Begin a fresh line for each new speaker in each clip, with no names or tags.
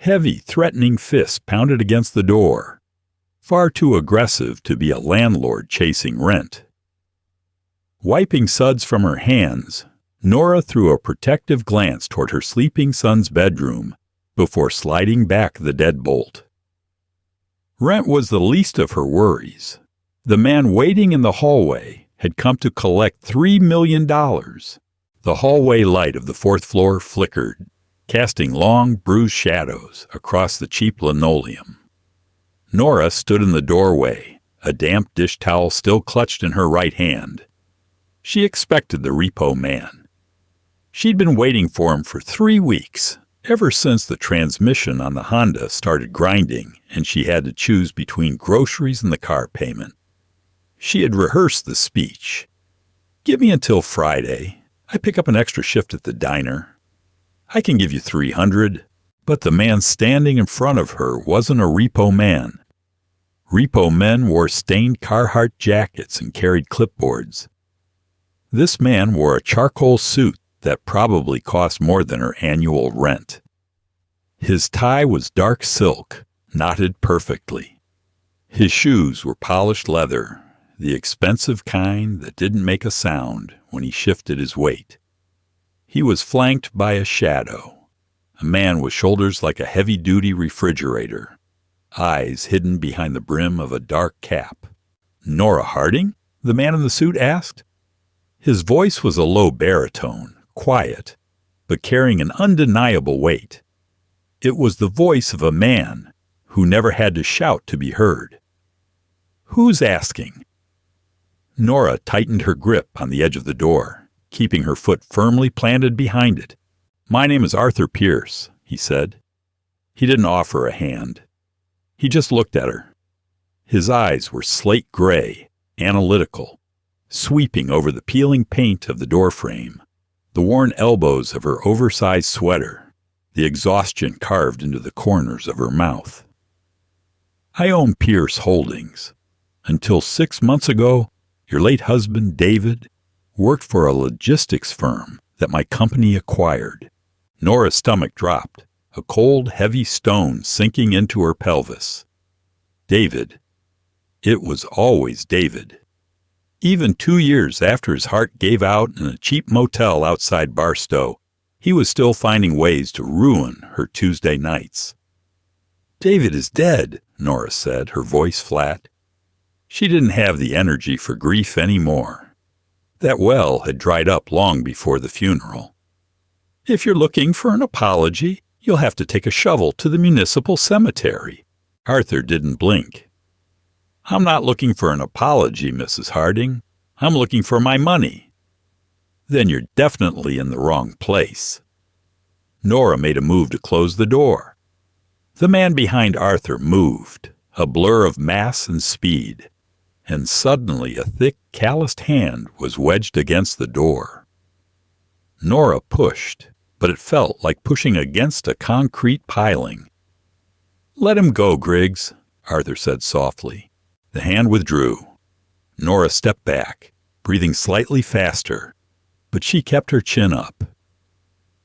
Heavy, threatening fists pounded against the door, far too aggressive to be a landlord chasing rent. Wiping suds from her hands, Nora threw a protective glance toward her sleeping son's bedroom before sliding back the deadbolt. Rent was the least of her worries. The man waiting in the hallway had come to collect $3 million. The hallway light of the fourth floor flickered, casting long, bruised shadows across the cheap linoleum. Nora stood in the doorway, a damp dish towel still clutched in her right hand. She expected the repo man. She'd been waiting for him for 3 weeks, ever since the transmission on the Honda started grinding and she had to choose between groceries and the car payment. She had rehearsed the speech. "Give me until Friday. I pick up an extra shift at the diner. I can give you $300. But the man standing in front of her wasn't a repo man. Repo men wore stained Carhartt jackets and carried clipboards. This man wore a charcoal suit that probably cost more than her annual rent. His tie was dark silk, knotted perfectly. His shoes were polished leather, the expensive kind that didn't make a sound when he shifted his weight. He was flanked by a shadow, a man with shoulders like a heavy-duty refrigerator, eyes hidden behind the brim of a dark cap. "Nora Harding?" the man in the suit asked. His voice was a low baritone, quiet, but carrying an undeniable weight. It was the voice of a man who never had to shout to be heard. "Who's asking?" Nora tightened her grip on the edge of the door, keeping her foot firmly planted behind it. "My name is Arthur Pierce," he said. He didn't offer a hand. He just looked at her. His eyes were slate gray, analytical, sweeping over the peeling paint of the doorframe, the worn elbows of her oversized sweater, the exhaustion carved into the corners of her mouth. "I own Pierce Holdings. Until 6 months ago, your late husband, David, worked for a logistics firm that my company acquired." Nora's stomach dropped, a cold, heavy stone sinking into her pelvis. David. It was always David. Even 2 years after his heart gave out in a cheap motel outside Barstow, he was still finding ways to ruin her Tuesday nights. "David is dead," Nora said, her voice flat. She didn't have the energy for grief anymore. That well had dried up long before the funeral. "If you're looking for an apology, you'll have to take a shovel to the municipal cemetery." Arthur didn't blink. "I'm not looking for an apology, Mrs. Harding. I'm looking for my money." "Then you're definitely in the wrong place." Nora made a move to close the door. The man behind Arthur moved, a blur of mass and speed, and suddenly a thick, calloused hand was wedged against the door. Nora pushed, but it felt like pushing against a concrete piling. "Let him go, Griggs," Arthur said softly. The hand withdrew. Nora stepped back, breathing slightly faster, but she kept her chin up.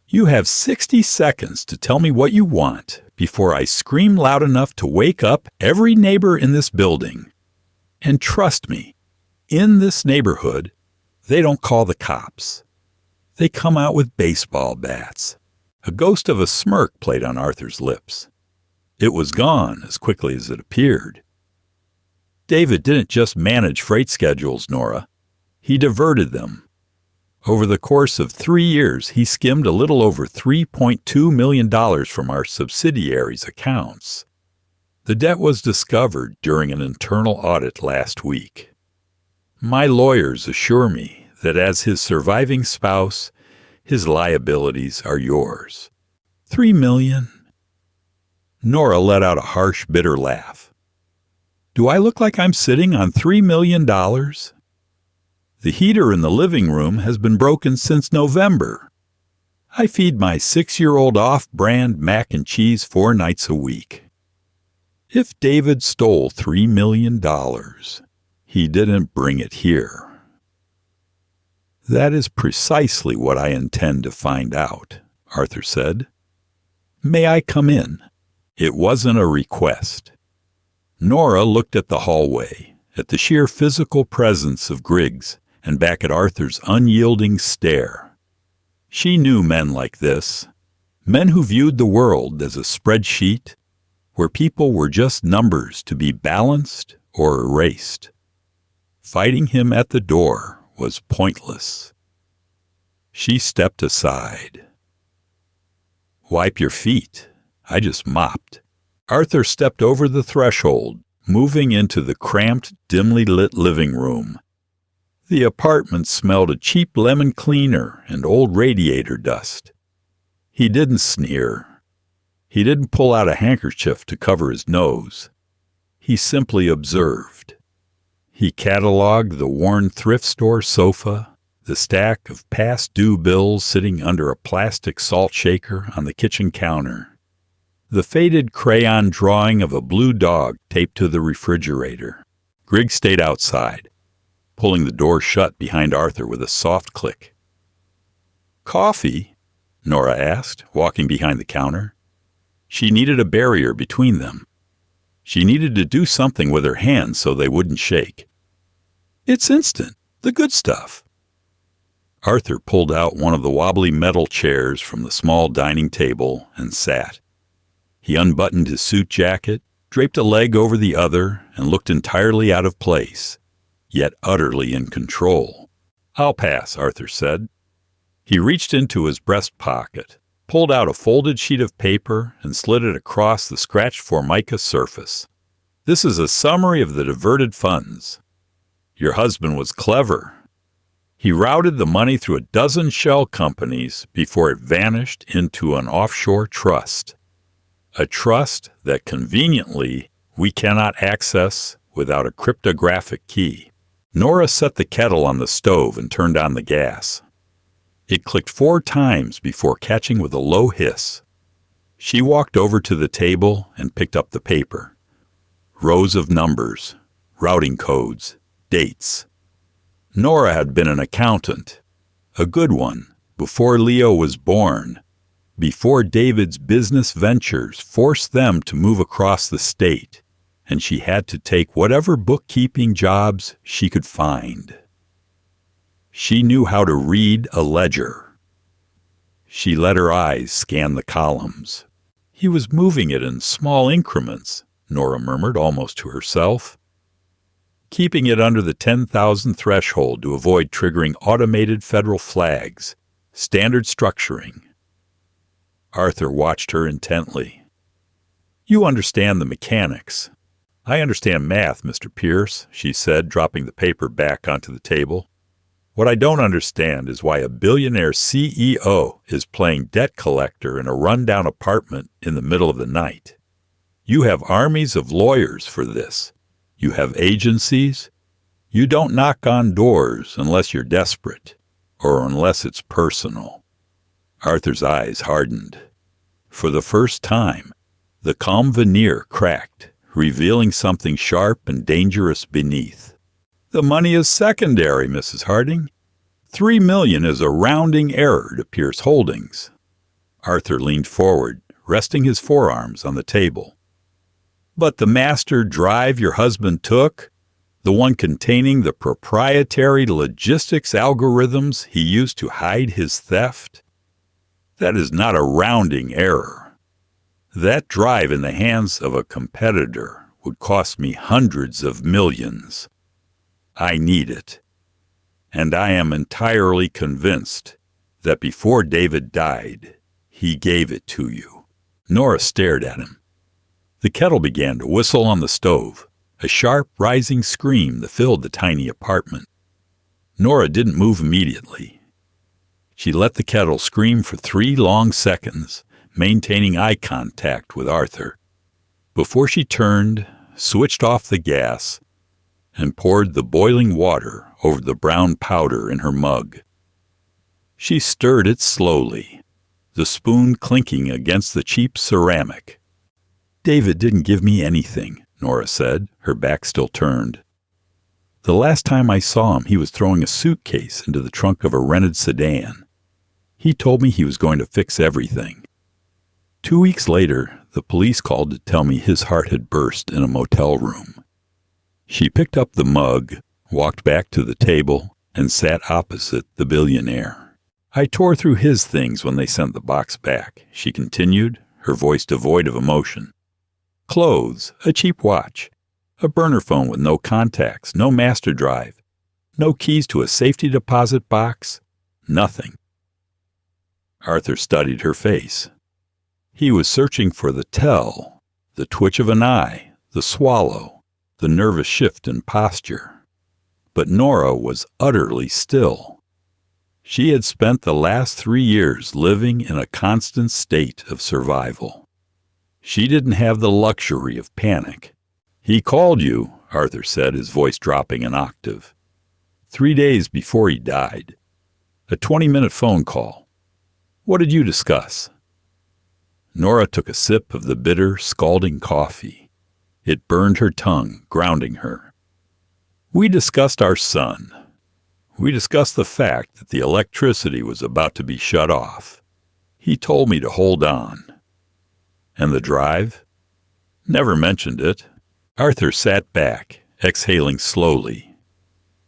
"You have 60 seconds to tell me what you want before I scream loud enough to wake up every neighbor in this building. And trust me, in this neighborhood, they don't call the cops. They come out with baseball bats." A ghost of a smirk played on Arthur's lips. It was gone as quickly as it appeared. "David didn't just manage freight schedules, Nora. He diverted them. Over the course of 3 years, he skimmed a little over $3.2 million from our subsidiaries' accounts. The debt was discovered during an internal audit last week. My lawyers assure me that as his surviving spouse, his liabilities are yours. $3 million. Nora let out a harsh, bitter laugh. "Do I look like I'm sitting on $3 million? The heater in the living room has been broken since November. I feed my 6-year-old off-brand mac and cheese 4 nights a week. If David stole $3 million, he didn't bring it here." "That is precisely what I intend to find out," Arthur said. "May I come in?" It wasn't a request. Nora looked at the hallway, at the sheer physical presence of Griggs, and back at Arthur's unyielding stare. She knew men like this, men who viewed the world as a spreadsheet, where people were just numbers to be balanced or erased. Fighting him at the door was pointless. She stepped aside. "Wipe your feet. I just mopped." Arthur stepped over the threshold, moving into the cramped, dimly lit living room. The apartment smelled of cheap lemon cleaner and old radiator dust. He didn't sneer. He didn't pull out a handkerchief to cover his nose. He simply observed. He cataloged the worn thrift store sofa, the stack of past due bills sitting under a plastic salt shaker on the kitchen counter, the faded crayon drawing of a blue dog taped to the refrigerator. Griggs stayed outside, pulling the door shut behind Arthur with a soft click. "Coffee?" Nora asked, walking behind the counter. She needed a barrier between them. She needed to do something with her hands so they wouldn't shake. "It's instant, the good stuff." Arthur pulled out one of the wobbly metal chairs from the small dining table and sat. He unbuttoned his suit jacket, draped a leg over the other, and looked entirely out of place, yet utterly in control. "I'll pass," Arthur said. He reached into his breast pocket, pulled out a folded sheet of paper, and slid it across the scratched formica surface. "This is a summary of the diverted funds. Your husband was clever. He routed the money through a dozen shell companies before it vanished into an offshore trust. A trust that conveniently we cannot access without a cryptographic key." Nora set the kettle on the stove and turned on the gas. It clicked 4 times before catching with a low hiss. She walked over to the table and picked up the paper. Rows of numbers, routing codes, dates. Nora had been an accountant, a good one, before Leo was born, before David's business ventures forced them to move across the state, and she had to take whatever bookkeeping jobs she could find. She knew how to read a ledger. She let her eyes scan the columns. "He was moving it in small increments," Nora murmured almost to herself, keeping it under the 10,000 threshold to avoid triggering automated federal flags, standard structuring. Arthur watched her intently. "You understand the mechanics. I understand math, Mr. Pierce," she said, dropping the paper back onto the table. "What I don't understand is why a billionaire CEO is playing debt collector in a rundown apartment in the middle of the night. You have armies of lawyers for this. You have agencies. You don't knock on doors unless you're desperate, or unless it's personal." Arthur's eyes hardened. For the first time, the calm veneer cracked, revealing something sharp and dangerous beneath. "The money is secondary, Mrs. Harding. $3 million is a rounding error to Pierce Holdings." Arthur leaned forward, resting his forearms on the table. "But the master drive your husband took, the one containing the proprietary logistics algorithms he used to hide his theft, that is not a rounding error. That drive in the hands of a competitor would cost me hundreds of millions. I need it. And I am entirely convinced that before David died, he gave it to you." Nora stared at him. The kettle began to whistle on the stove, a sharp, rising scream that filled the tiny apartment. Nora didn't move immediately. She let the kettle scream for 3 long seconds, maintaining eye contact with Arthur, before she turned, switched off the gas, and poured the boiling water over the brown powder in her mug. She stirred it slowly, the spoon clinking against the cheap ceramic. "David didn't give me anything," Nora said, her back still turned. "The last time I saw him, he was throwing a suitcase into the trunk of a rented sedan. He told me he was going to fix everything. 2 weeks later, The police called to tell me his heart had burst in a motel room." She picked up the mug, walked back to the table, and sat opposite the billionaire. "I tore through his things when they sent the box back," she continued, her voice devoid of emotion. "Clothes, a cheap watch, a burner phone with no contacts, no master drive, no keys to a safety deposit box, nothing." Arthur studied her face. He was searching for the tell, the twitch of an eye, the swallow, the nervous shift in posture. But Nora was utterly still. She had spent the last 3 years living in a constant state of survival. She didn't have the luxury of panic. "He called you," Arthur said, his voice dropping an octave. 3 days before he died. A 20-minute phone call. What did you discuss?" Nora took a sip of the bitter, scalding coffee. It burned her tongue, grounding her. "We discussed our son. We discussed the fact that the electricity was about to be shut off. He told me to hold on." "And the drive?" "Never mentioned it." Arthur sat back, exhaling slowly.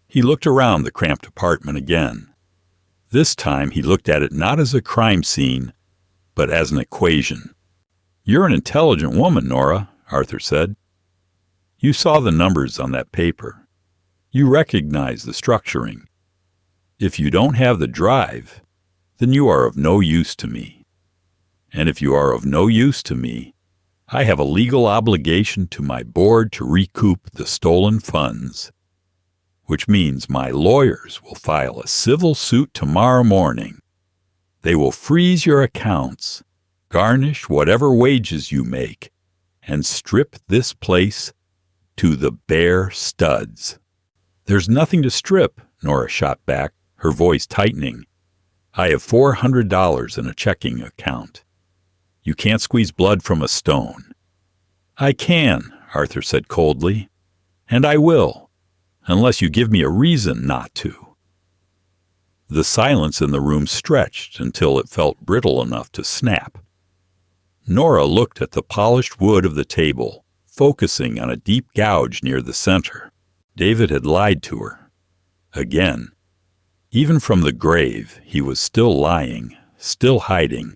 He looked around the cramped apartment again. This time he looked at it not as a crime scene, but as an equation. "You're an intelligent woman, Nora," Arthur said. "You saw the numbers on that paper. You recognize the structuring. If you don't have the drive, then you are of no use to me. And if you are of no use to me, I have a legal obligation to my board to recoup the stolen funds, which means my lawyers will file a civil suit tomorrow morning. They will freeze your accounts, garnish whatever wages you make, and strip this place to the bare studs." "There's nothing to strip," Nora shot back, her voice tightening. "I have $400 in a checking account. You can't squeeze blood from a stone." "I can," Arthur said coldly, "and I will, unless you give me a reason not to." The silence in the room stretched until it felt brittle enough to snap. Nora looked at the polished wood of the table, focusing on a deep gouge near the center. David had lied to her. Again. Even from the grave, he was still lying, still hiding.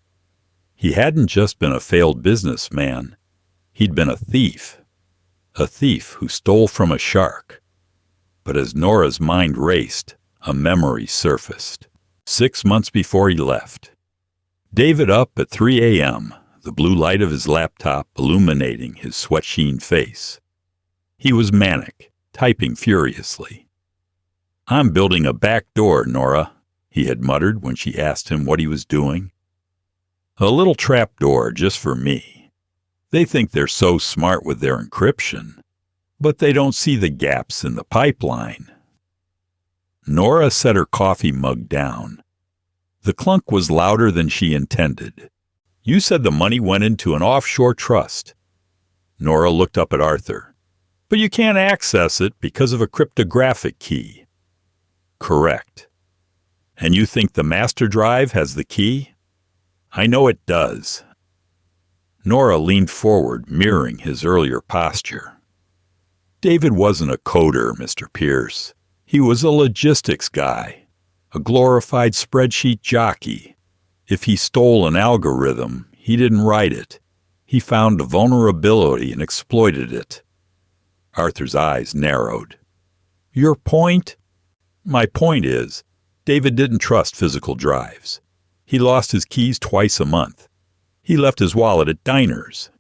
He hadn't just been a failed businessman. He'd been a thief who stole from a shark. But as Nora's mind raced, a memory surfaced. 6 months before he left. David up at 3 a.m., the blue light of his laptop illuminating his sweat-sheen face. He was manic, typing furiously. "I'm building a back door, Nora," he had muttered when she asked him what he was doing. "A little trap door just for me. They think they're so smart with their encryption, but they don't see the gaps in the pipeline." Nora set her coffee mug down. The clunk was louder than she intended. "You said the money went into an offshore trust." Nora looked up at Arthur. "But you can't access it because of a cryptographic key." "Correct. And you think the master drive has the key?" "I know it does." Nora leaned forward, mirroring his earlier posture. "David wasn't a coder, Mr. Pierce. He was a logistics guy, a glorified spreadsheet jockey. If he stole an algorithm, he didn't write it. He found a vulnerability and exploited it." Arthur's eyes narrowed. "Your point?" "My point is, David didn't trust physical drives. He lost his keys twice a month. He left his wallet at diners.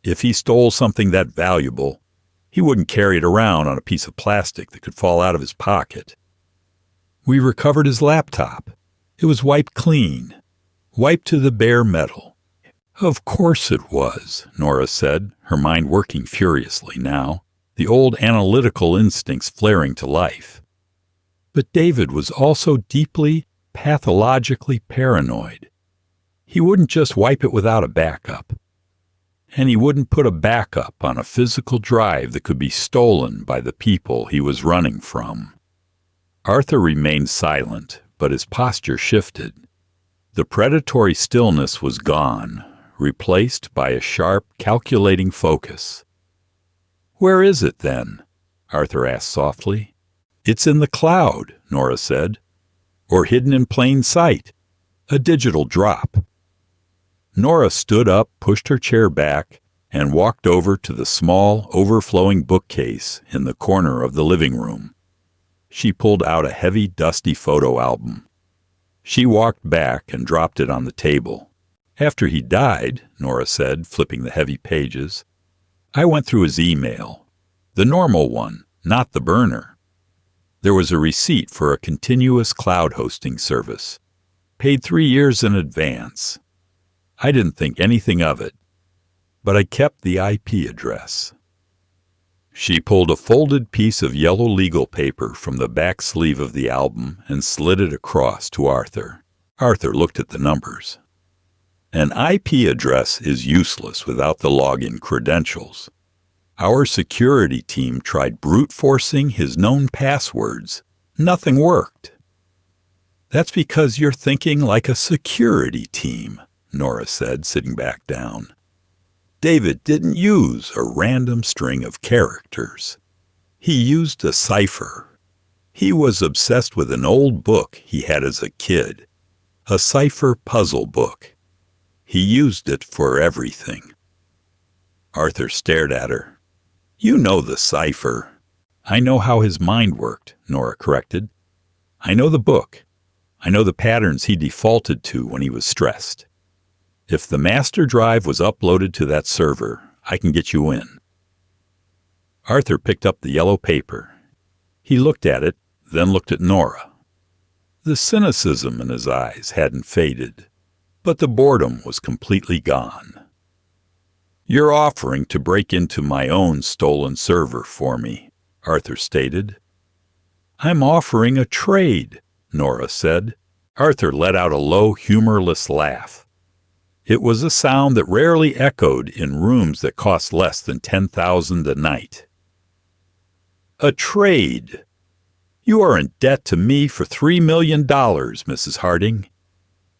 If he stole something that valuable, he wouldn't carry it around on a piece of plastic that could fall out of his pocket. We recovered his laptop. It was wiped clean, wiped to the bare metal." "Of course it was," Nora said, her mind working furiously now, the old analytical instincts flaring to life. But David was also deeply, pathologically paranoid. He wouldn't just wipe it without a backup. And he wouldn't put a backup on a physical drive that could be stolen by the people he was running from. Arthur remained silent, but his posture shifted. The predatory stillness was gone, replaced by a sharp, calculating focus. "Where is it, then?" Arthur asked softly. "It's in the cloud," Nora said. "Or hidden in plain sight. A digital drop." Nora stood up, pushed her chair back, and walked over to the small, overflowing bookcase in the corner of the living room. She pulled out a heavy, dusty photo album. She walked back and dropped it on the table. "After he died," Nora said, flipping the heavy pages, "I went through his email. The normal one, not the burner. There was a receipt for a continuous cloud hosting service, paid 3 years in advance. I didn't think anything of it, but I kept the IP address." She pulled a folded piece of yellow legal paper from the back sleeve of the album and slid it across to Arthur. Arthur looked at the numbers. "An IP address is useless without the login credentials. Our security team tried brute forcing his known passwords. Nothing worked." "That's because you're thinking like a security team," Nora said, sitting back down. "David didn't use a random string of characters. He used a cipher. He was obsessed with an old book he had as a kid, a cipher puzzle book. He used it for everything." Arthur stared at her. "You know the cipher." "I know how his mind worked," Nora corrected. "I know the book. I know the patterns he defaulted to when he was stressed. If the master drive was uploaded to that server, I can get you in." Arthur picked up the yellow paper. He looked at it, then looked at Nora. The cynicism in his eyes hadn't faded, but the boredom was completely gone. "You're offering to break into my own stolen server for me," Arthur stated. "I'm offering a trade," Nora said. Arthur let out a low, humorless laugh. It was a sound that rarely echoed in rooms that cost less than $10,000 a night. "A trade. You are in debt to me for $3 million, Mrs. Harding.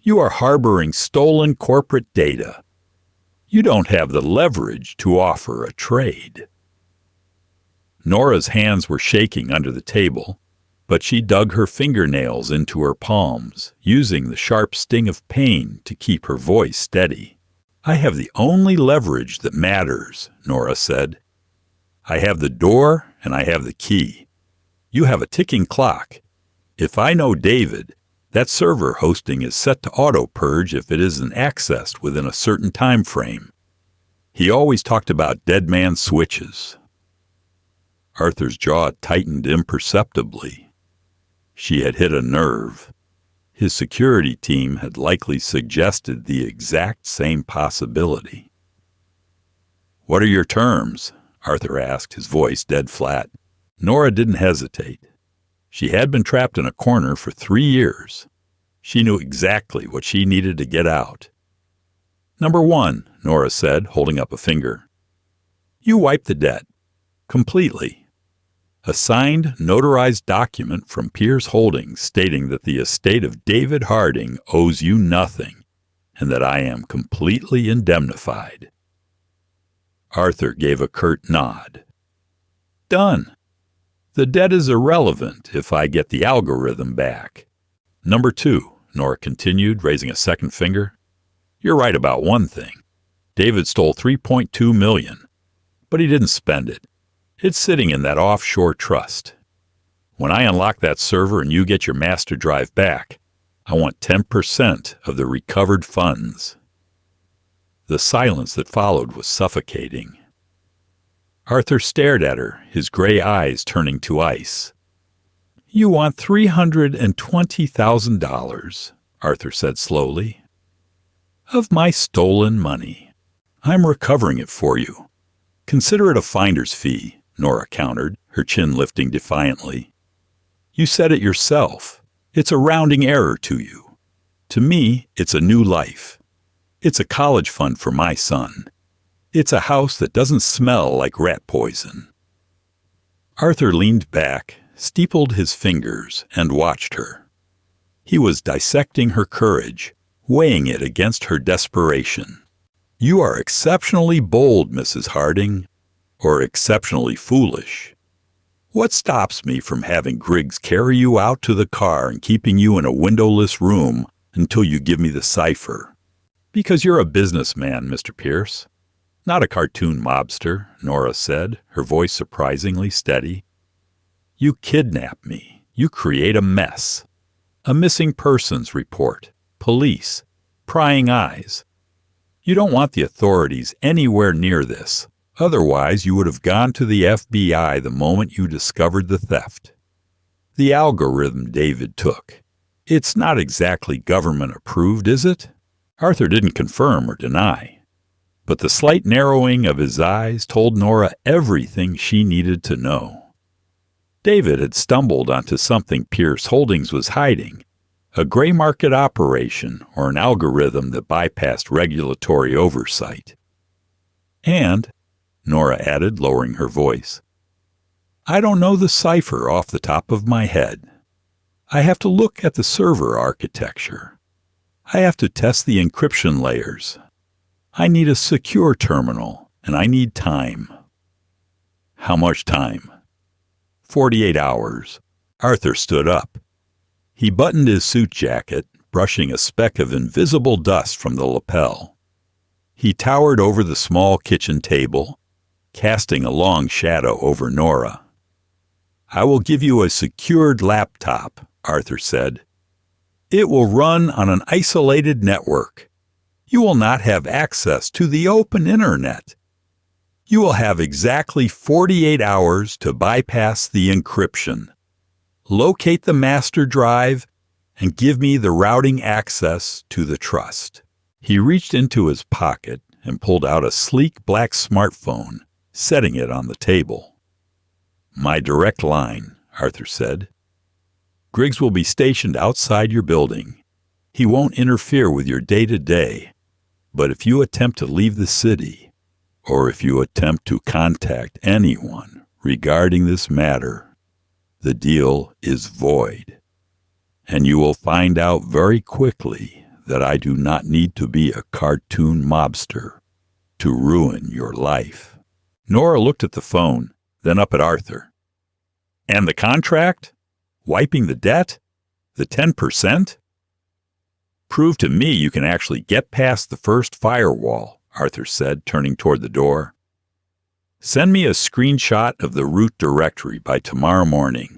You are harboring stolen corporate data. You don't have the leverage to offer a trade." Nora's hands were shaking under the table, but she dug her fingernails into her palms, using the sharp sting of pain to keep her voice steady. "I have the only leverage that matters," Nora said. "I have the door and I have the key. You have a ticking clock. If I know David, that server hosting is set to auto-purge if it isn't accessed within a certain time frame. He always talked about dead man switches." Arthur's jaw tightened imperceptibly. She had hit a nerve. His security team had likely suggested the exact same possibility. "What are your terms?" Arthur asked, his voice dead flat. Nora didn't hesitate. She had been trapped in a corner for 3 years. She knew exactly what she needed to get out. "Number 1, Nora said, holding up a finger. "You wipe the debt. Completely. A signed, notarized document from Pierce Holdings stating that the estate of David Harding owes you nothing and that I am completely indemnified." Arthur gave a curt nod. "Done. The debt is irrelevant if I get the algorithm back. Number 2, Nora continued, raising a second finger. "You're right about one thing. David stole $3.2 million, but he didn't spend it. It's sitting in that offshore trust. When I unlock that server and you get your master drive back, I want 10% of the recovered funds." The silence that followed was suffocating. Arthur stared at her, his gray eyes turning to ice. "You want $320,000, Arthur said slowly. "Of my stolen money. I'm recovering it for you. Consider it a finder's fee," Nora countered, her chin lifting defiantly. "You said it yourself. It's a rounding error to you. To me, it's a new life. It's a college fund for my son. It's a house that doesn't smell like rat poison." Arthur leaned back, steepled his fingers, and watched her. He was dissecting her courage, weighing it against her desperation. You are exceptionally bold, Mrs. Harding, or exceptionally foolish. What stops me from having Griggs carry you out to the car and keeping you in a windowless room until you give me the cipher? Because you're a businessman, Mr. Pierce. Not a cartoon mobster, Nora said, her voice surprisingly steady. You kidnap me. You create a mess. A missing persons report, police, prying eyes. You don't want the authorities anywhere near this. Otherwise, you would have gone to the FBI the moment you discovered the theft. The algorithm David took. It's not exactly government approved, is it? Arthur didn't confirm or deny. But the slight narrowing of his eyes told Nora everything she needed to know. David had stumbled onto something Pierce Holdings was hiding, a gray market operation or an algorithm that bypassed regulatory oversight. And, Nora added, lowering her voice, I don't know the cipher off the top of my head. I have to look at the server architecture. I have to test the encryption layers. I need a secure terminal, and I need time. How much time? 48 hours. Arthur stood up. He buttoned his suit jacket, brushing a speck of invisible dust from the lapel. He towered over the small kitchen table, casting a long shadow over Nora. I will give you a secured laptop, Arthur said. It will run on an isolated network. You will not have access to the open internet. You will have exactly 48 hours to bypass the encryption. Locate the master drive and give me the routing access to the trust. He reached into his pocket and pulled out a sleek black smartphone, setting it on the table. My direct line, Arthur said. Griggs will be stationed outside your building. He won't interfere with your day-to-day. But if you attempt to leave the city, or if you attempt to contact anyone regarding this matter, the deal is void. And you will find out very quickly that I do not need to be a cartoon mobster to ruin your life. Nora looked at the phone, then up at Arthur. And the contract? Wiping the debt? The 10%? Prove to me you can actually get past the first firewall, Arthur said, turning toward the door. Send me a screenshot of the root directory by tomorrow morning.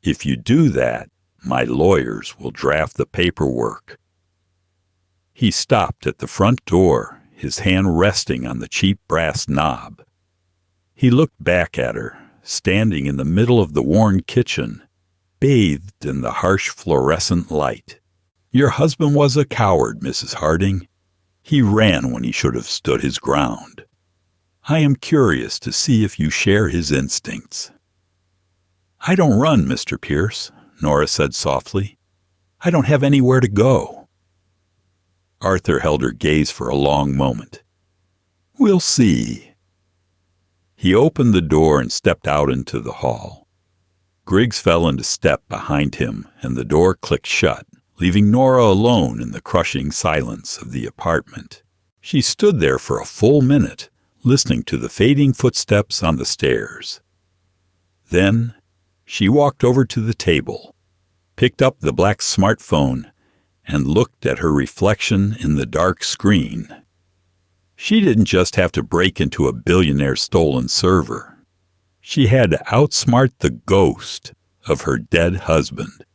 If you do that, my lawyers will draft the paperwork. He stopped at the front door, his hand resting on the cheap brass knob. He looked back at her, standing in the middle of the worn kitchen, bathed in the harsh fluorescent light. Your husband was a coward, Mrs. Harding. He ran when he should have stood his ground. I am curious to see if you share his instincts. I don't run, Mr. Pierce, Nora said softly. I don't have anywhere to go. Arthur held her gaze for a long moment. We'll see. He opened the door and stepped out into the hall. Griggs fell into step behind him, and the door clicked shut, leaving Nora alone in the crushing silence of the apartment. She stood there for a full minute, listening to the fading footsteps on the stairs. Then she walked over to the table, picked up the black smartphone, and looked at her reflection in the dark screen. She didn't just have to break into a billionaire's stolen server. She had to outsmart the ghost of her dead husband.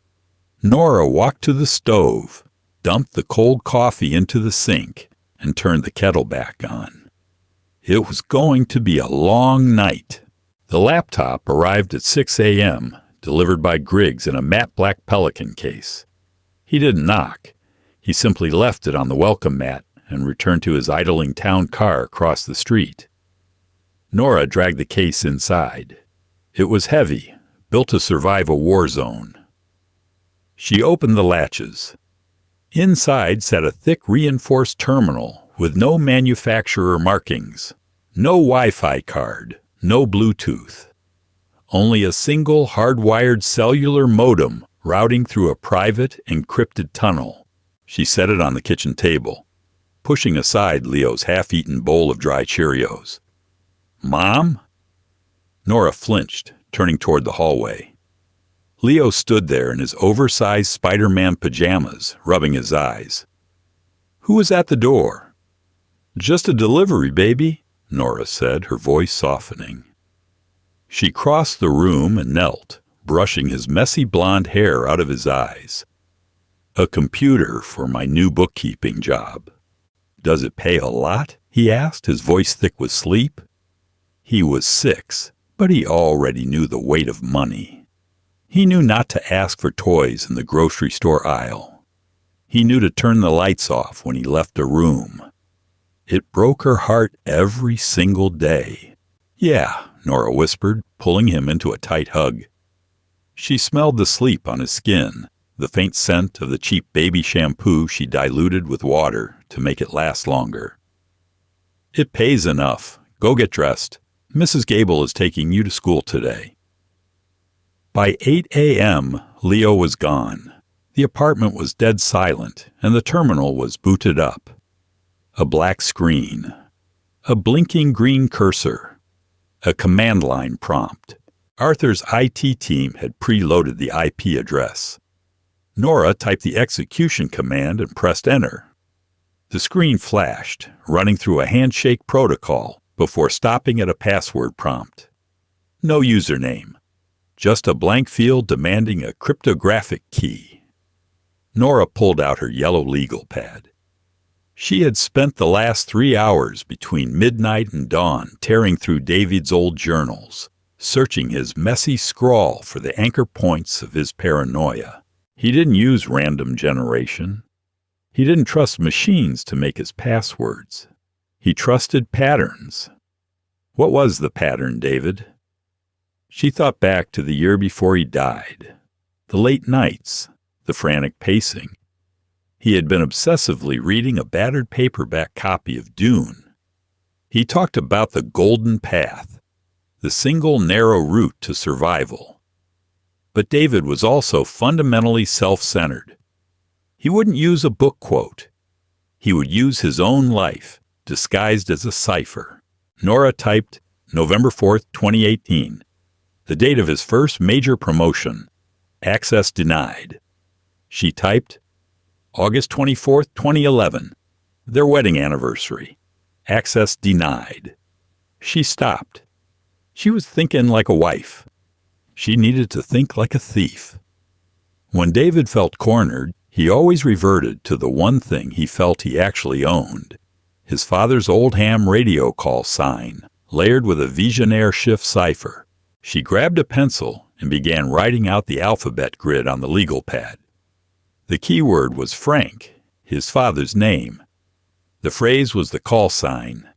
Nora walked to the stove, dumped the cold coffee into the sink, and turned the kettle back on. It was going to be a long night. The laptop arrived at 6 a.m., delivered by Griggs in a matte black Pelican case. He didn't knock. He simply left it on the welcome mat and returned to his idling town car across the street. Nora dragged the case inside. It was heavy, built to survive a war zone. She opened the latches. Inside sat a thick reinforced terminal with no manufacturer markings, no Wi-Fi card, no Bluetooth. Only a single hardwired cellular modem routing through a private, encrypted tunnel. She set it on the kitchen table. pushing aside Leo's half-eaten bowl of dry Cheerios. "Mom?" Nora flinched, turning toward the hallway. Leo stood there in his oversized Spider-Man pajamas, rubbing his eyes. "Who was at the door?" "Just a delivery, baby," Nora said, her voice softening. She crossed the room and knelt, brushing his messy blonde hair out of his eyes. "A computer for my new bookkeeping job." "Does it pay a lot?" he asked, his voice thick with sleep. He was 6, but he already knew the weight of money. He knew not to ask for toys in the grocery store aisle. He knew to turn the lights off when he left a room. It broke her heart every single day. "Yeah," Nora whispered, pulling him into a tight hug. She smelled the sleep on his skin, the faint scent of the cheap baby shampoo she diluted with water to make it last longer. "It pays enough. Go get dressed. Mrs. Gable is taking you to school today." By 8 a.m., Leo was gone. The apartment was dead silent, and the terminal was booted up. A black screen. A blinking green cursor. A command line prompt. Arthur's IT team had preloaded the IP address. Nora typed the execution command and pressed enter. The screen flashed, running through a handshake protocol before stopping at a password prompt. No username. Just a blank field demanding a cryptographic key. Nora pulled out her yellow legal pad. She had spent the last 3 hours between midnight and dawn tearing through David's old journals, searching his messy scrawl for the anchor points of his paranoia. He didn't use random generation. He didn't trust machines to make his passwords. He trusted patterns. What was the pattern, David? She thought back to the year before he died. The late nights, the frantic pacing. He had been obsessively reading a battered paperback copy of Dune. He talked about the golden path, the single narrow route to survival. But David was also fundamentally self-centered. He wouldn't use a book quote. He would use his own life, disguised as a cipher. Nora typed November 4th, 2018. The date of his first major promotion. Access denied. She typed August 24th, 2011. Their wedding anniversary. Access denied. She stopped. She was thinking like a wife. She needed to think like a thief. When David felt cornered, he always reverted to the one thing he felt he actually owned. His father's old ham radio call sign, layered with a Visionaire shift cipher. She grabbed a pencil and began writing out the alphabet grid on the legal pad. The keyword was Frank, his father's name. The phrase was the call sign,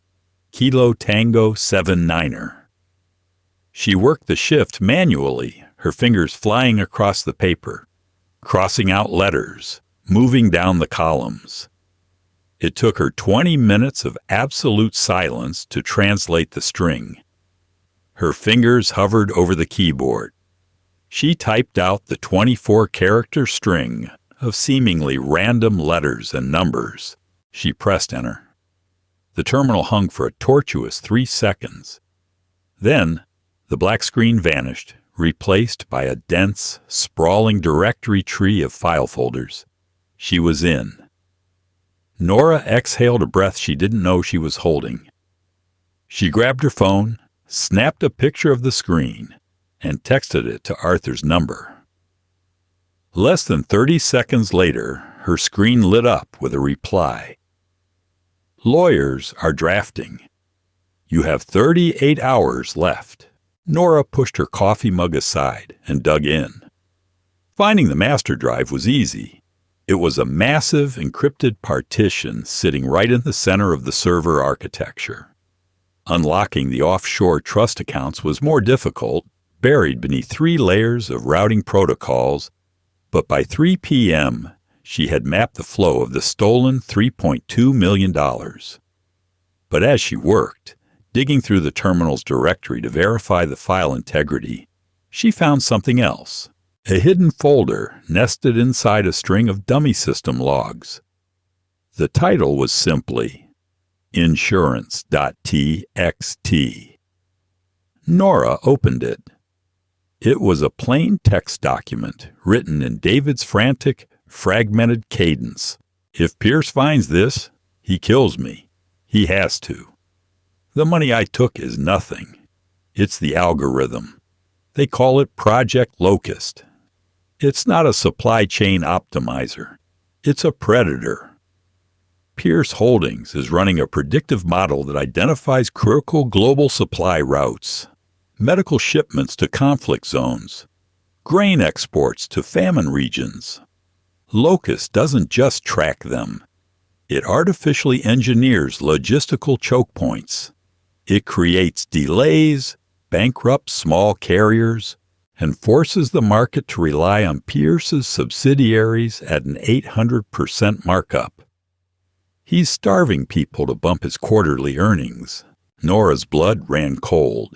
Kilo Tango 79er. She worked the shift manually, her fingers flying across the paper, crossing out letters, moving down the columns. It took her 20 minutes of absolute silence to translate the string. Her fingers hovered over the keyboard. She typed out the 24-character string of seemingly random letters and numbers. She pressed enter. The terminal hung for a tortuous 3 seconds. Then, the black screen vanished, replaced by a dense, sprawling directory tree of file folders. She was in. Nora exhaled a breath she didn't know she was holding. She grabbed her phone, snapped a picture of the screen, and texted it to Arthur's number. Less than 30 seconds later, her screen lit up with a reply. Lawyers are drafting. You have 38 hours left. Nora pushed her coffee mug aside and dug in. Finding the master drive was easy. It was a massive encrypted partition sitting right in the center of the server architecture. Unlocking the offshore trust accounts was more difficult, buried beneath 3 layers of routing protocols, but by 3 p.m., she had mapped the flow of the stolen $3.2 million. But as she worked, digging through the terminal's directory to verify the file integrity, she found something else, a hidden folder nested inside a string of dummy system logs. The title was simply insurance.txt. Nora opened it. It was a plain text document written in David's frantic, fragmented cadence. If Pierce finds this, he kills me. He has to. The money I took is nothing. It's the algorithm. They call it Project Locust. It's not a supply chain optimizer. It's a predator. Pierce Holdings is running a predictive model that identifies critical global supply routes, medical shipments to conflict zones, grain exports to famine regions. Locust doesn't just track them. It artificially engineers logistical choke points. It creates delays, bankrupts small carriers, and forces the market to rely on Pierce's subsidiaries at an 800% markup. He's starving people to bump his quarterly earnings. Nora's blood ran cold.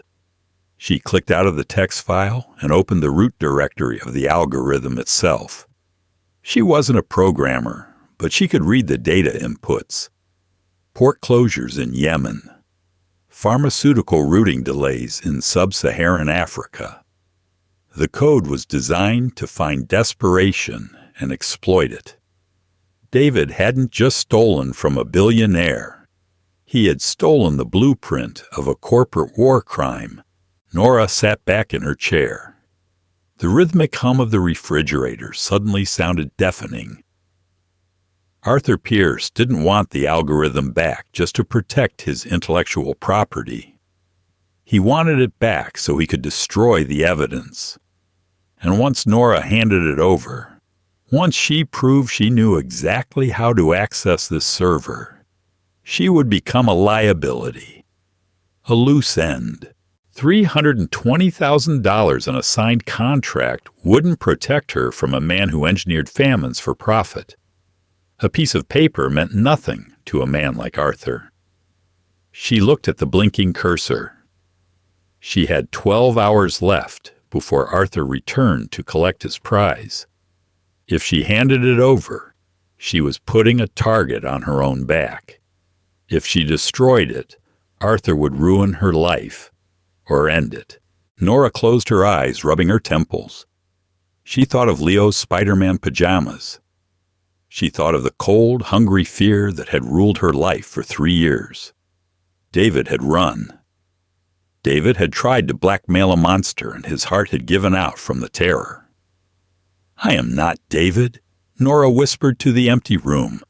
She clicked out of the text file and opened the root directory of the algorithm itself. She wasn't a programmer, but she could read the data inputs. Port closures in Yemen. Pharmaceutical routing delays in sub-Saharan Africa. The code was designed to find desperation and exploit it. David hadn't just stolen from a billionaire. He had stolen the blueprint of a corporate war crime. Nora sat back in her chair. The rhythmic hum of the refrigerator suddenly sounded deafening. Arthur Pierce didn't want the algorithm back just to protect his intellectual property. He wanted it back so he could destroy the evidence. And once Nora handed it over, once she proved she knew exactly how to access this server, she would become a liability, a loose end. $320,000 on a signed contract wouldn't protect her from a man who engineered famines for profit. A piece of paper meant nothing to a man like Arthur. She looked at the blinking cursor. She had 12 hours left before Arthur returned to collect his prize. If she handed it over, she was putting a target on her own back. If she destroyed it, Arthur would ruin her life or end it. Nora closed her eyes, rubbing her temples. She thought of Leo's Spider-Man pajamas. She thought of the cold, hungry fear that had ruled her life for 3 years. David had run. David had tried to blackmail a monster, and his heart had given out from the terror. "I am not David," Nora whispered to the empty room.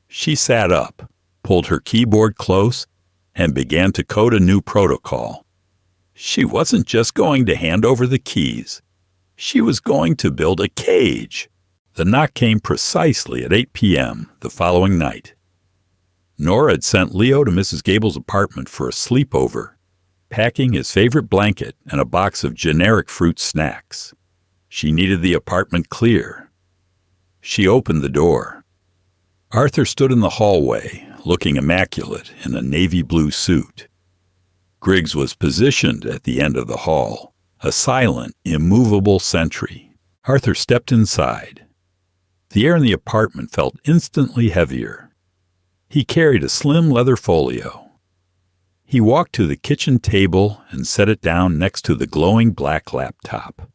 She sat up, pulled her keyboard close, and began to code a new protocol. She wasn't just going to hand over the keys. She was going to build a cage. The knock came precisely at 8 p.m. the following night. Nora had sent Leo to Mrs. Gable's apartment for a sleepover, packing his favorite blanket and a box of generic fruit snacks. She needed the apartment clear. She opened the door. Arthur stood in the hallway, looking immaculate in a navy blue suit. Griggs was positioned at the end of the hall, a silent, immovable sentry. Arthur stepped inside. The air in the apartment felt instantly heavier. He carried a slim leather folio. He walked to the kitchen table and set it down next to the glowing black laptop.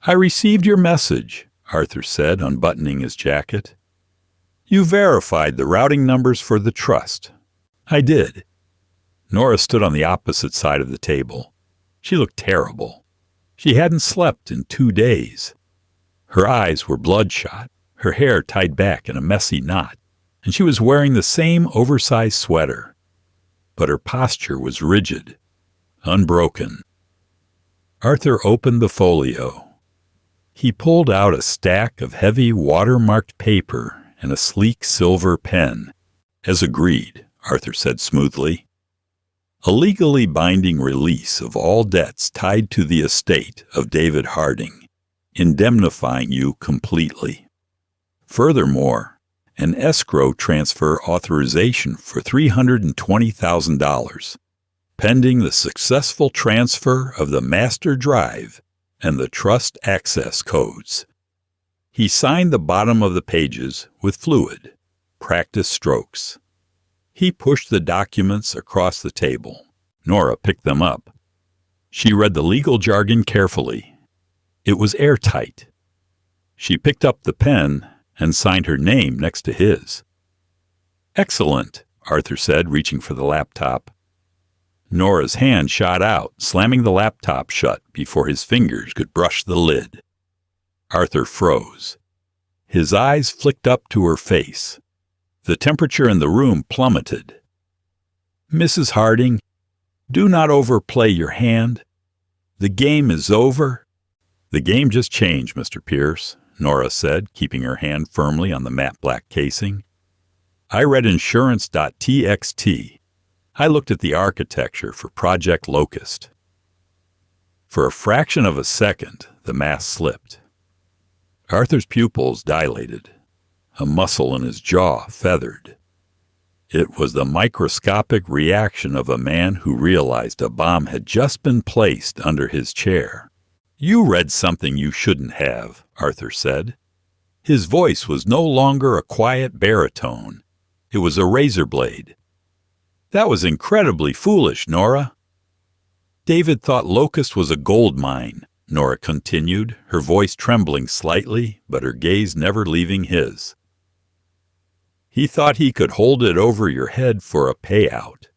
"I received your message," Arthur said, unbuttoning his jacket. "You verified the routing numbers for the trust." "I did." Nora stood on the opposite side of the table. She looked terrible. She hadn't slept in 2 days. Her eyes were bloodshot, her hair tied back in a messy knot, and she was wearing the same oversized sweater. But her posture was rigid, unbroken. Arthur opened the folio. He pulled out a stack of heavy watermarked paper and a sleek silver pen. "As agreed," Arthur said smoothly. "A legally binding release of all debts tied to the estate of David Harding, indemnifying you completely. Furthermore, an escrow transfer authorization for $320,000, pending the successful transfer of the master drive and the trust access codes." He signed the bottom of the pages with fluid. practice strokes. He pushed the documents across the table. Nora picked them up. She read the legal jargon carefully. It was airtight. She picked up the pen and signed her name next to his. "Excellent," Arthur said, reaching for the laptop. Nora's hand shot out, slamming the laptop shut before his fingers could brush the lid. Arthur froze. His eyes flicked up to her face. The temperature in the room plummeted. "Mrs. Harding, do not overplay your hand. The game is over." "The game just changed, Mr. Pierce," Nora said, keeping her hand firmly on the matte black casing. "I read insurance.txt. I looked at the architecture for Project Locust." For a fraction of a second, the mask slipped. Arthur's pupils dilated. A muscle in his jaw feathered. It was the microscopic reaction of a man who realized a bomb had just been placed under his chair. "You read something you shouldn't have," Arthur said. His voice was no longer a quiet baritone. It was a razor blade. "That was incredibly foolish, Nora." "David thought Locust was a gold mine," Nora continued, her voice trembling slightly, but her gaze never leaving his. "He thought he could hold it over your head for a payout.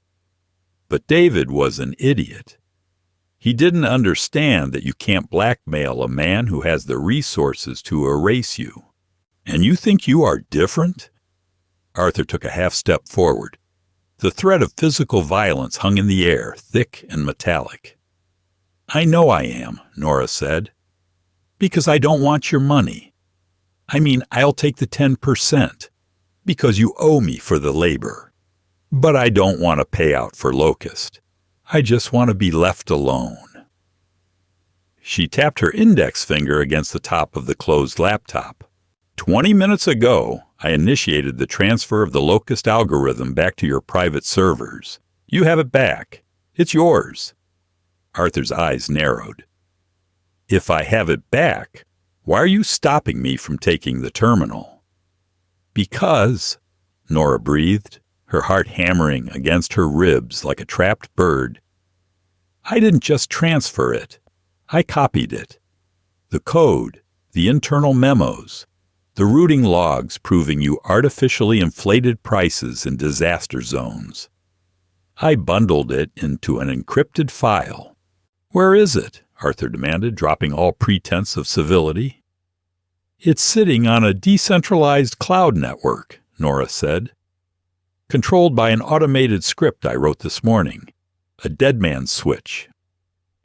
But David was an idiot. He didn't understand that you can't blackmail a man who has the resources to erase you. And you think you are different?" Arthur took a half step forward. The threat of physical violence hung in the air, thick and metallic. "I know I am," Nora said. "Because I don't want your money. I mean, I'll take the 10%, because you owe me for the labor. But I don't want a payout for Locust. I just want to be left alone." She tapped her index finger against the top of the closed laptop. 20 minutes ago, I initiated the transfer of the Locust algorithm back to your private servers. You have it back. It's yours." Arthur's eyes narrowed. "If I have it back, why are you stopping me from taking the terminal?" "Because," Nora breathed, her heart hammering against her ribs like a trapped bird, "I didn't just transfer it. I copied it. The code, the internal memos, the routing logs proving you artificially inflated prices in disaster zones. I bundled it into an encrypted file." "Where is it?" Arthur demanded, dropping all pretense of civility. "It's sitting on a decentralized cloud network," Nora said. "Controlled by an automated script I wrote this morning. A dead man's switch.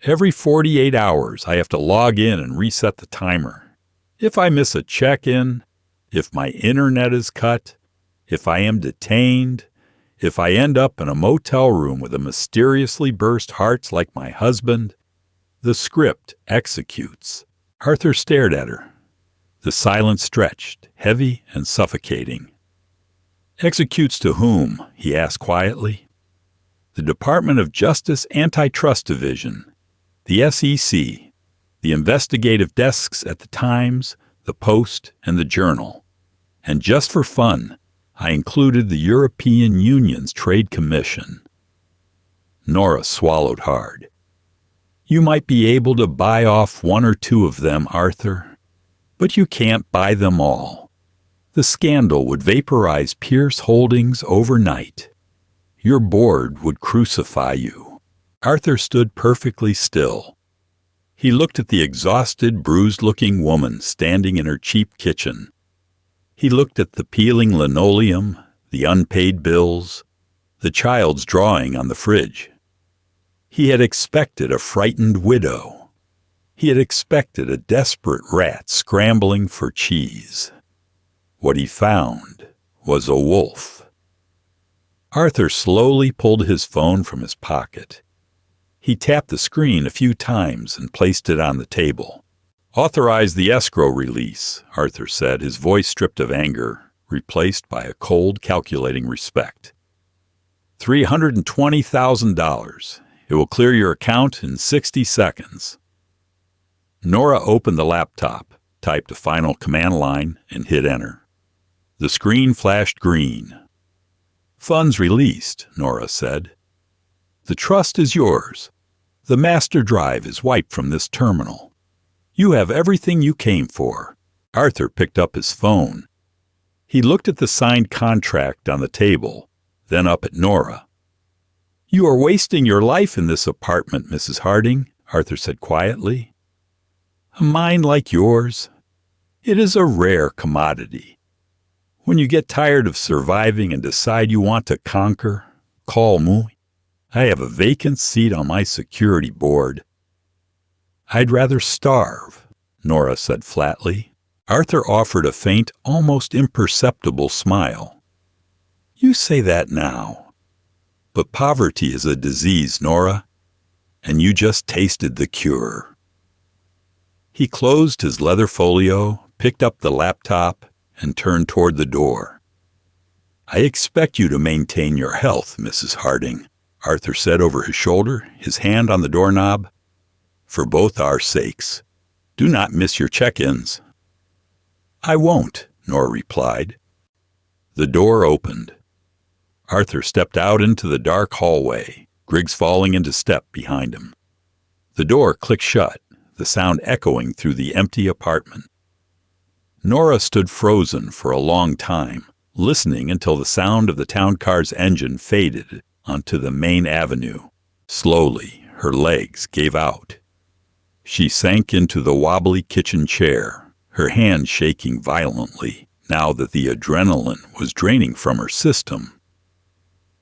Every 48 hours I have to log in and reset the timer. If I miss a check-in, if my internet is cut, if I am detained, if I end up in a motel room with a mysteriously burst heart like my husband, the script executes." Arthur stared at her. The silence stretched, heavy and suffocating. "Executes to whom?" he asked quietly. "The Department of Justice Antitrust Division, the SEC, the investigative desks at the Times, the Post, and the Journal. And just for fun, I included the European Union's Trade Commission." Nora swallowed hard. "You might be able to buy off one or two of them, Arthur, but you can't buy them all. The scandal would vaporize Pierce Holdings overnight. Your board would crucify you." Arthur stood perfectly still. He looked at the exhausted, bruised-looking woman standing in her cheap kitchen. He looked at the peeling linoleum, the unpaid bills, the child's drawing on the fridge. He had expected a frightened widow. He had expected a desperate rat scrambling for cheese. What he found was a wolf. Arthur slowly pulled his phone from his pocket. He tapped the screen a few times and placed it on the table. "Authorize the escrow release," Arthur said, his voice stripped of anger, replaced by a cold, calculating respect. $320,000. It will clear your account in 60 seconds. Nora opened the laptop, typed a final command line, and hit enter. The screen flashed green. "Funds released," Nora said. "The trust is yours. The master drive is wiped from this terminal. You have everything you came for." Arthur picked up his phone. He looked at the signed contract on the table, then up at Nora. "You are wasting your life in this apartment, Mrs. Harding," Arthur said quietly. "A mind like yours, it is a rare commodity. When you get tired of surviving and decide you want to conquer, call me. I have a vacant seat on my security board." "I'd rather starve," Nora said flatly. Arthur offered a faint, almost imperceptible smile. "You say that now. But poverty is a disease, Nora, and you just tasted the cure." He closed his leather folio, picked up the laptop, and turned toward the door. "I expect you to maintain your health, Mrs. Harding," Arthur said over his shoulder, his hand on the doorknob. "For both our sakes, do not miss your check-ins." "I won't," Nora replied. The door opened. Arthur stepped out into the dark hallway, Griggs falling into step behind him. The door clicked shut, the sound echoing through the empty apartment. Nora stood frozen for a long time, listening until the sound of the town car's engine faded onto the main avenue. Slowly, her legs gave out. She sank into the wobbly kitchen chair, her hand shaking violently now that the adrenaline was draining from her system.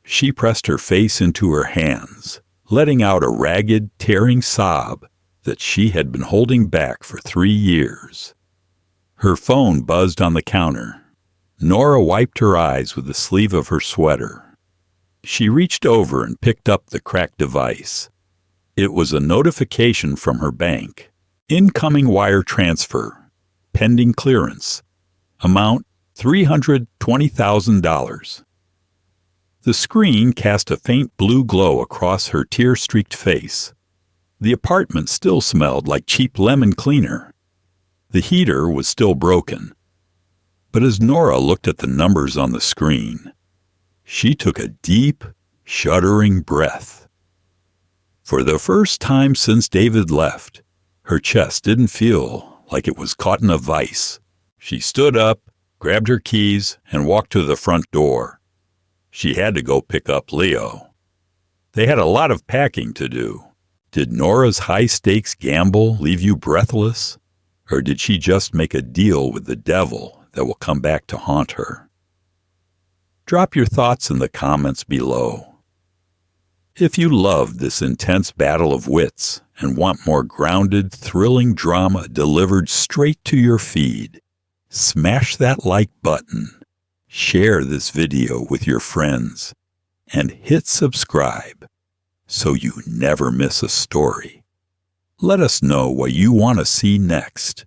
She pressed her face into her hands, letting out a ragged, tearing sob that she had been holding back for 3 years. Her phone buzzed on the counter. Nora wiped her eyes with the sleeve of her sweater. She reached over and picked up the cracked device. It was a notification from her bank. "Incoming wire transfer. Pending clearance. Amount $320,000. The screen cast a faint blue glow across her tear-streaked face. The apartment still smelled like cheap lemon cleaner. The heater was still broken. But as Nora looked at the numbers on the screen, she took a deep, shuddering breath. For the first time since David left, her chest didn't feel like it was caught in a vice. She stood up, grabbed her keys, and walked to the front door. She had to go pick up Leo. They had a lot of packing to do. Did Nora's high-stakes gamble leave you breathless? Or did she just make a deal with the devil that will come back to haunt her? Drop your thoughts in the comments below. If you loved this intense battle of wits and want more grounded, thrilling drama delivered straight to your feed, smash that like button, share this video with your friends, and hit subscribe so you never miss a story. Let us know what you want to see next.